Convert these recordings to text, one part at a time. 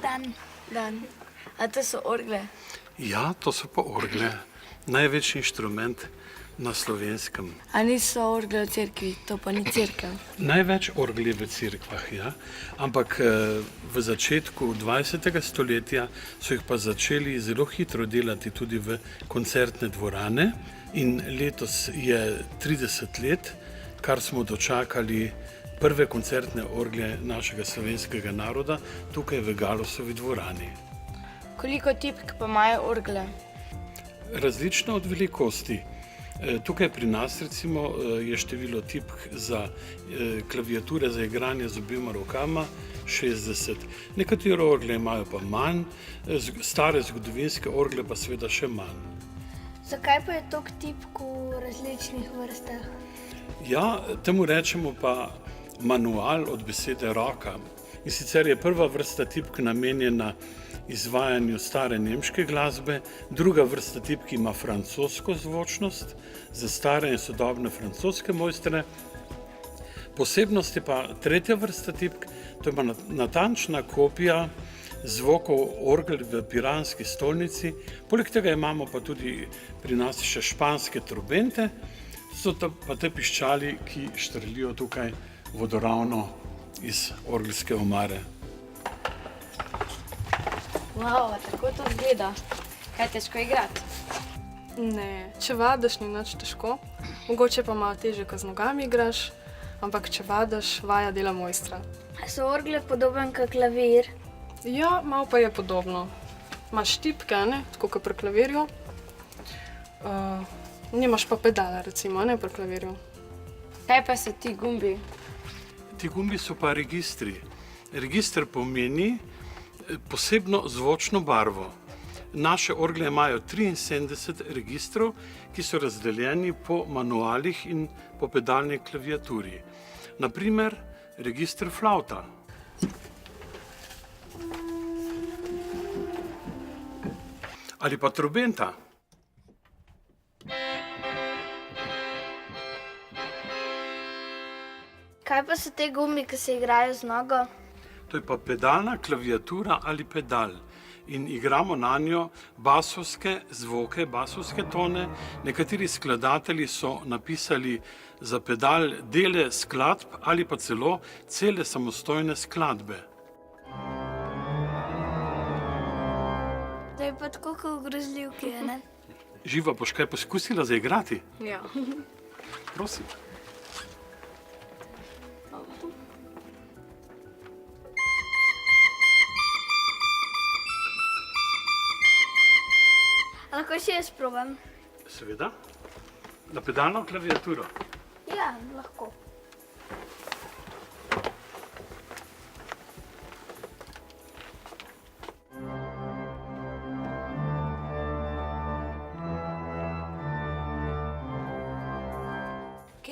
Dan. Dan. A to so orgle? Ja, to so pa orgle. Največji inštrument na Slovenskem. A niso orgle v cerkvi, to pa ni cerkev. Največ orgel je v cerkvah, ja. Ampak v začetku 20. stoletja so jih pa začeli zelo hitro delati tudi v koncertne dvorane in letos je 30 let, kar smo dočakali prve koncertne orgle našega slovenskega naroda tukaj v Galusovi dvorani. Koliko tipk pa imajo orgle? Različno od velikosti. Tukaj pri nas recimo je število tipk za klaviature za igranje z obema rokama 60. Nekatere orgle imajo pa manj, stare zgodovinske orgle pa seveda še manj. Zakaj pa je toliko tipk v različnih vrstah? Ja, temu rečemo pa manual od besede roka. In sicer je prva vrsta tipk namenjena izvajanju stare nemške glasbe, druga vrsta tipk ima francosko zvočnost za stare in sodobne francoske mojstre. Posebnost je pa tretja vrsta tipk, to je pa natančna kopija zvokov orgel v piranski stolnici. Poleg tega imamo pa tudi pri nas še španske trobente, so pa te piščali, ki štrlijo tukaj vodoravno iz orgelske omare. Wow, tako to izgleda. Kaj je težko igrati? Ne, če vadiš, ni nič težko. Mogoče pa malo težje, ko z nogami igraš, ampak če vadiš, vaja dela mojstra. A so orgle podoben kot klavir? Ja, malo pa je podobno. Imaš tipke, ne, tako kot pri klavirju. Nimaš pa pedala, recimo, ne, pri klavirju. Kaj pa so ti gumbi? Ti gumbi so pa registri. Register pomeni posebno zvočno barvo. Naše orgle imajo 73 registrov, ki so razdeljeni po manualih in po pedalni klaviaturi. Naprimer, register flavta. Ali pa trobenta. Kaj pa so te gumbi, ki se igrajo z nogo? To je pa pedalna klaviatura ali pedal in igramo na njo basovske zvoke, basovske tone. Nekateri skladatelji so napisali za pedal dele skladb ali pa celo cele samostojne skladbe. To je pa tako kot v grozljivki, ne? Živa, boš kaj poskusila zaigrati? Ja. Prosim. Lahko še jaz probam? Seveda. Na pedalno klaviaturo. Ja, lahko.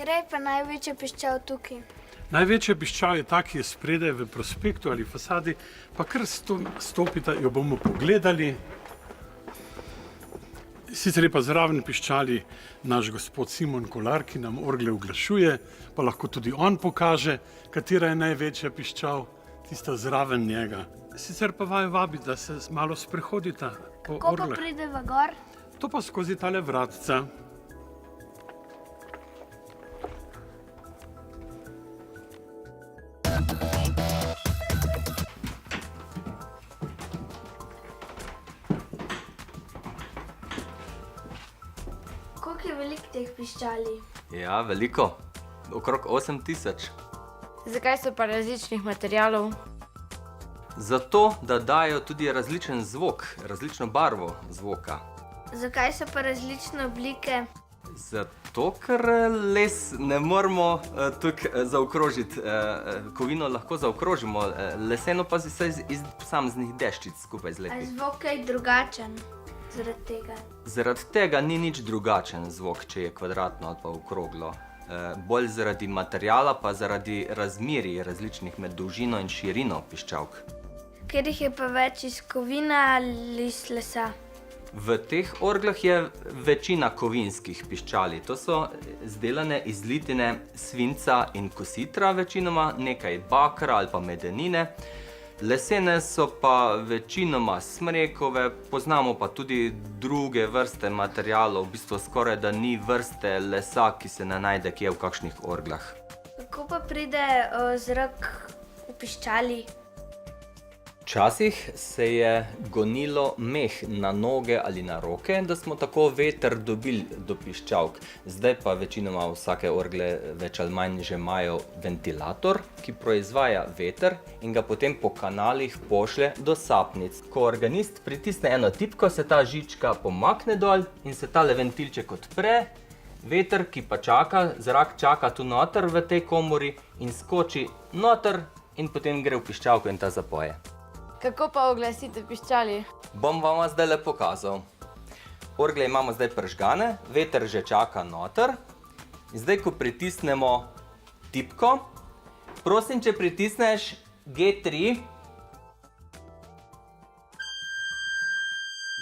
Katera je pa največja piščal tukaj? Največja piščal je ta, ki je spredaj v prospektu ali fasadi, pa kar stopite, jo bomo pogledali. Sicer je pa zraven piščali naš gospod Simon Kolar, ki nam orgle uglašuje, pa lahko tudi on pokaže, katera je največja piščal, tista zraven njega. Sicer pa vaju vabi, da se malo sprehodita po Ko pa orglah. prideva gor? To pa skozi tale vratca. Koliko je veliko teh piščali? Ja, veliko. Okrog 8000. Zakaj so pa različnih materialov? Zato, da dajo tudi različen zvok, različno barvo zvoka. Zakaj so pa različne oblike? Zato, ker les ne moramo tukaj zaokrožiti. Kovino lahko zaokrožimo, leseno pa se iz posameznih deščic skupaj A zlepi. je zvok kaj drugačen zaradi tega? Zaradi tega ni nič drugačen zvok, če je kvadratno ali pa okroglo. Bolj zaradi materiala, pa zaradi razmerij različnih med dolžino in širino piščalk. Ker jih je pa več iz kovine ali iz lesa? V teh orglah je večina kovinskih piščali. To so izdelane iz litine, svinca in kositra večinoma, nekaj bakra ali pa medenine. Lesene so pa večinoma smrekove, poznamo pa tudi druge vrste materialov, v bistvu skoraj da ni vrste lesa, ki se ne najde kje v kakšnih orglah. Kako pa pride zrak v piščali? Včasih se je gonilo meh na noge ali na roke, da smo tako veter dobili do piščalk. Zdaj pa večinoma vsake orgle več ali manj že imajo ventilator, ki proizvaja veter in ga potem po kanalih pošlje do sapnic. Ko organist pritisne eno tipko, se ta žička pomakne dol in se tale ventilček odpre. Veter, ki pa čaka, zrak čaka tu noter v tej komori in skoči noter in potem gre v piščalko in ta zapoje. Kako pa oglasite piščali? Bom vam zdaj pokazal. Orgle imamo zdaj prižgane, veter že čaka noter. In zdaj, ko pritisnemo tipko, prosim, če pritisneš G3.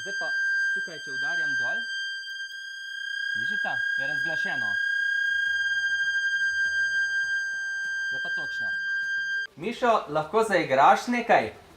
Zdaj pa tukaj, če udarjam dol, slišite? Je razglašeno. Zdaj pa točno. Mišo, lahko zaigraš nekaj?